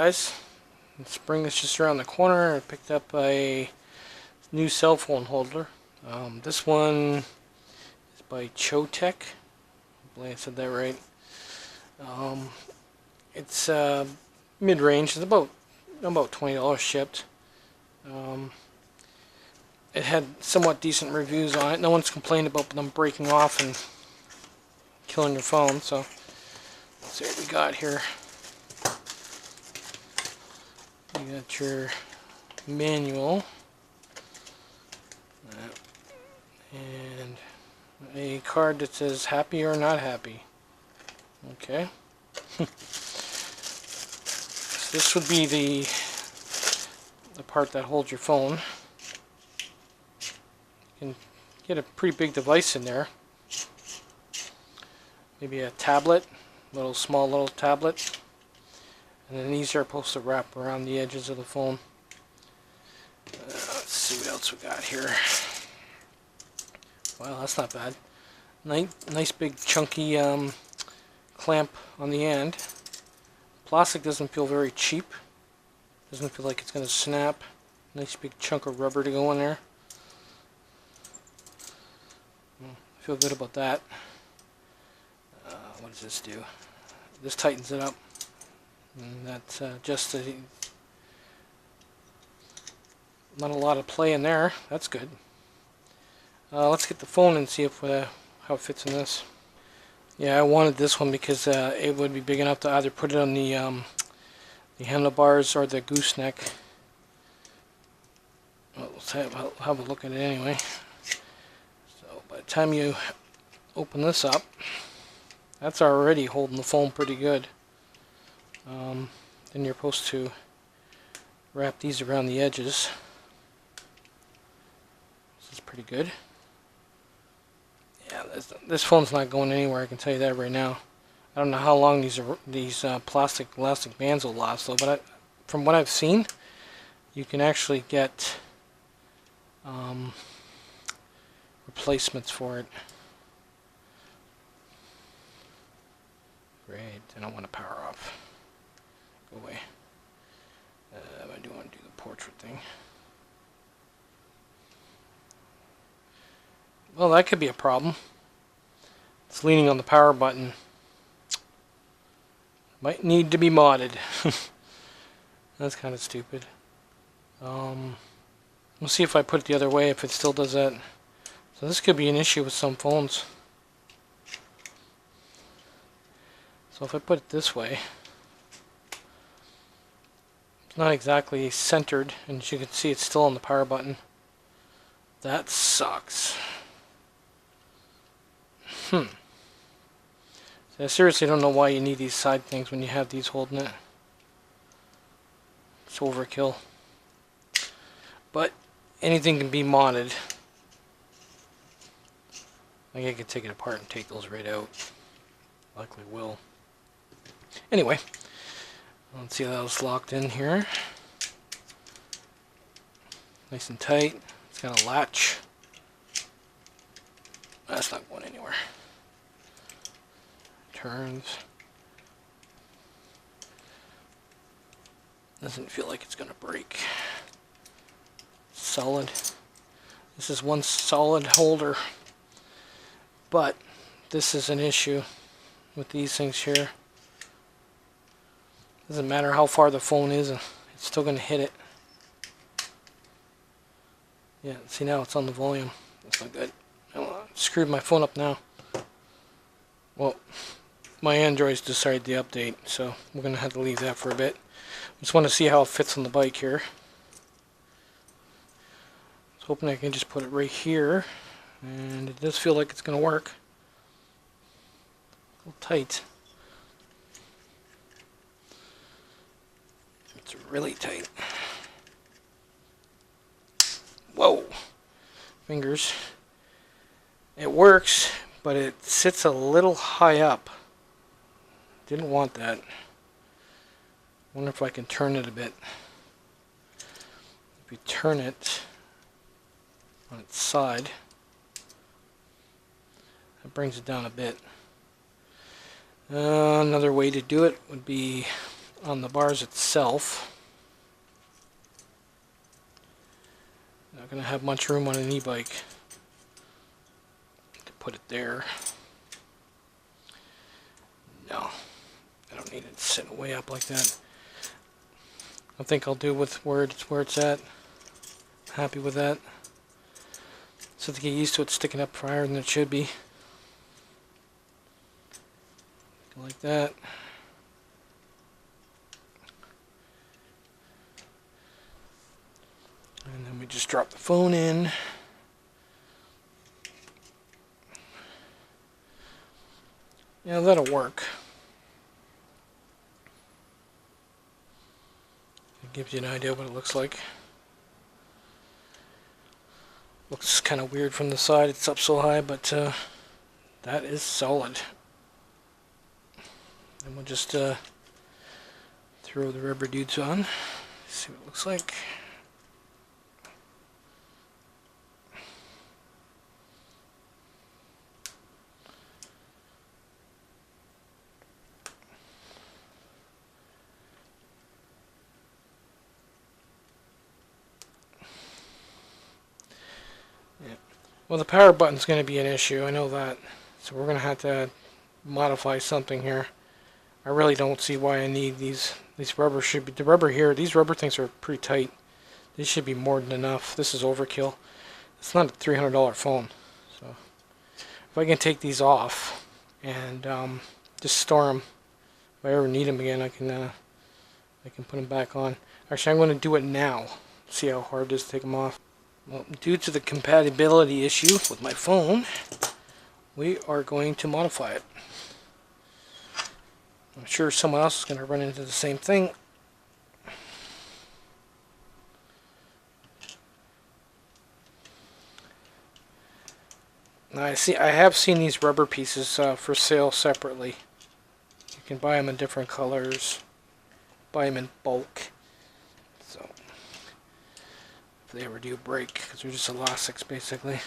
guys. Spring is just around the corner. I picked up a new cell phone holder. This one is by CHOE. Hopefully I said that right. It's mid-range. It's about $20 shipped. It had somewhat decent reviews on it. No one's complained about them breaking off and killing your phone. So let's see what we got here. You got your manual and a card that says happy or not happy. Okay. So this would be the part that holds your phone. You can get a pretty big device in there. Maybe a tablet, small little tablet. And then these are supposed to wrap around the edges of the phone. Let's see what else we got here. Well, that's not bad. Nice big chunky clamp on the end. Plastic doesn't feel very cheap. Doesn't feel like it's going to snap. Nice big chunk of rubber to go in there. I feel good about that. What does this do? This tightens it up. And that's just not a lot of play in there. That's good. Let's get the phone and see if how it fits in this. Yeah, I wanted this one because it would be big enough to either put it on the handlebars or the gooseneck. Well, let's have a look at it anyway. So by the time you open this up, that's already holding the phone pretty good. Then you're supposed to wrap these around the edges. This is pretty good. Yeah, this phone's not going anywhere, I can tell you that right now. I don't know how long these plastic elastic bands will last though, but from what I've seen, you can actually get replacements for it. Great, I don't want to power off. Go away. I do want to do the portrait thing. Well, that could be a problem. It's leaning on the power button. Might need to be modded. That's kind of stupid. We'll see if I put it the other way, if it still does that. So this could be an issue with some phones. So if I put it this way, it's not exactly centered, and as you can see it's still on the power button. That sucks. So I seriously don't know why you need these side things when you have these holding it. It's overkill. But anything can be modded. Like I could take it apart and take those right out. Likely will. Anyway, let's see how that was locked in here. Nice and tight. It's got a latch. That's not going anywhere. Turns. Doesn't feel like it's going to break. Solid. This is one solid holder. But this is an issue with these things here. Doesn't matter how far the phone is, it's still going to hit it. Yeah, see now it's on the volume. That's not good. I screwed my phone up now. Well, my Android's decided to update, so we're going to have to leave that for a bit. Just want to see how it fits on the bike here. I was hoping I can just put it right here, and it does feel like it's going to work. A little tight. It's really tight. Whoa! Fingers. It works, but it sits a little high up. Didn't want that. Wonder if I can turn it a bit. If you turn it on its side, that brings it down a bit. Another way to do it would be on the bars itself. Not going to have much room on an e-bike to put it there. No, I don't need it sitting way up like that. I think I'll do with where it's at. Happy with that. So to get used to it sticking up higher than it should be. Like that. And then we just drop the phone in. Yeah, that'll work. It gives you an idea what it looks like. Looks kind of weird from the side, it's up so high, but that is solid. And we'll just throw the rubber dudes on, see what it looks like. Well, the power button's going to be an issue, I know that. So we're going to have to modify something here. I really don't see why I need these. These rubber should be, the rubber here, these rubber things are pretty tight. These should be more than enough. This is overkill. It's not a $300 phone. So if I can take these off and just store them, if I ever need them again, I can put them back on. Actually, I'm going to do it now. See how hard it is to take them off. Well, due to the compatibility issue with my phone, we are going to modify it. I'm sure someone else is going to run into the same thing. Now I have seen these rubber pieces for sale separately. You can buy them in different colors, buy them in bulk. So if they ever do break, because they're just elastics basically.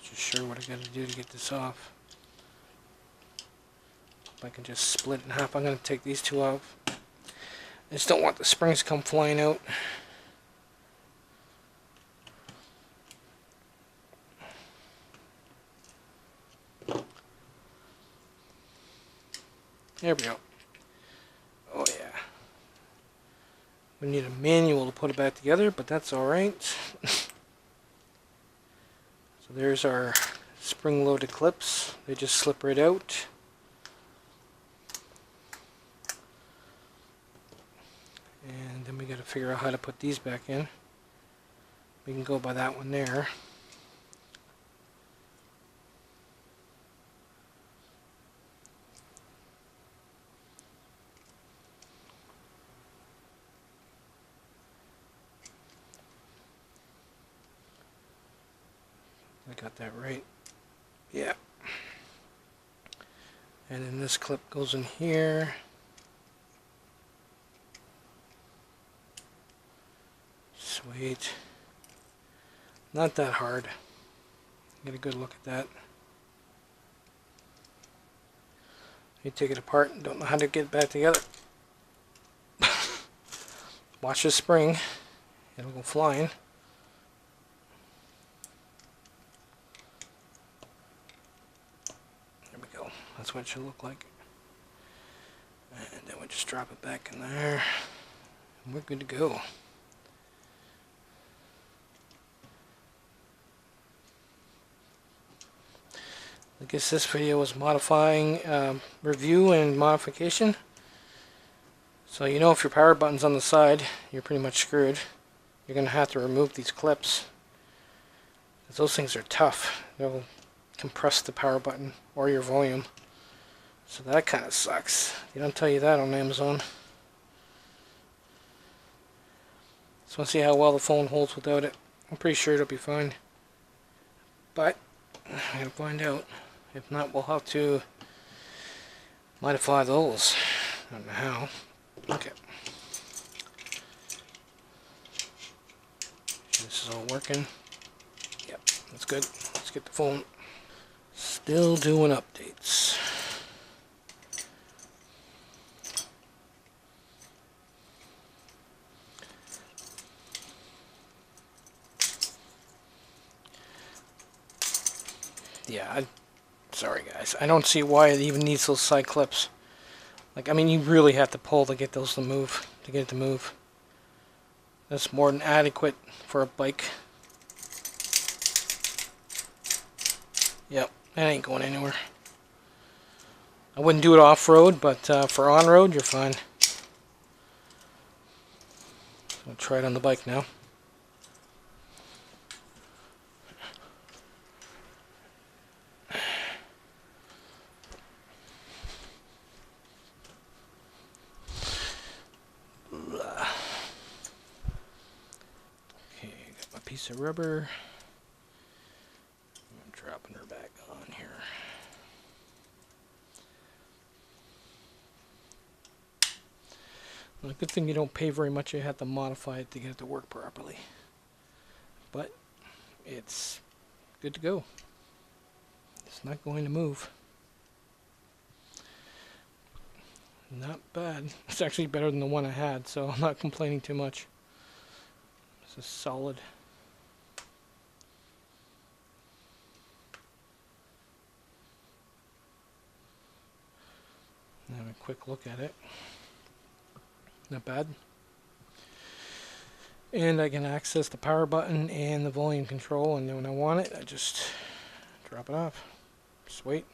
Just sure what I got to do to get this off. If I can just split in half, I'm going to take these two off. I just don't want the springs to come flying out. There we go. Oh yeah. We need a manual to put it back together, but that's alright. So there's our spring-loaded clips. They just slip right out. And then we got to figure out how to put these back in. We can go by that one there. I got that right. Yeah. And then this clip goes in here. Sweet. Not that hard. Get a good look at that. You take it apart and don't know how to get it back together. Watch the spring. It'll go flying. That's what it should look like. And then we just drop it back in there. And we're good to go. I guess this video was modifying, review and modification. So you know if your power button's on the side, you're pretty much screwed. You're going to have to remove these clips. Those things are tough. They'll compress the power button or your volume. So that kind of sucks. They don't tell you that on Amazon. Just want to see how well the phone holds without it. I'm pretty sure it'll be fine. But I gotta find out. If not, we'll have to modify those. I don't know how. Okay. This is all working. Yep, that's good. Let's get the phone Still doing updates. Yeah, sorry guys. I don't see why it even needs those side clips. Like, I mean, you really have to pull to get those to move, to get it to move. That's more than adequate for a bike. Yep, that ain't going anywhere. I wouldn't do it off-road, but for on-road, you're fine. I'll try it on the bike now. Okay, got my piece of rubber. I'm dropping her back on here. Well, good thing you don't pay very much. You have to modify it to get it to work properly. But it's good to go. It's not going to move. Not bad. It's actually better than the one I had, so I'm not complaining too much. This is solid. Have a quick look at it. Not bad. And I can access the power button and the volume control, and then when I want it, I just drop it off. Sweet.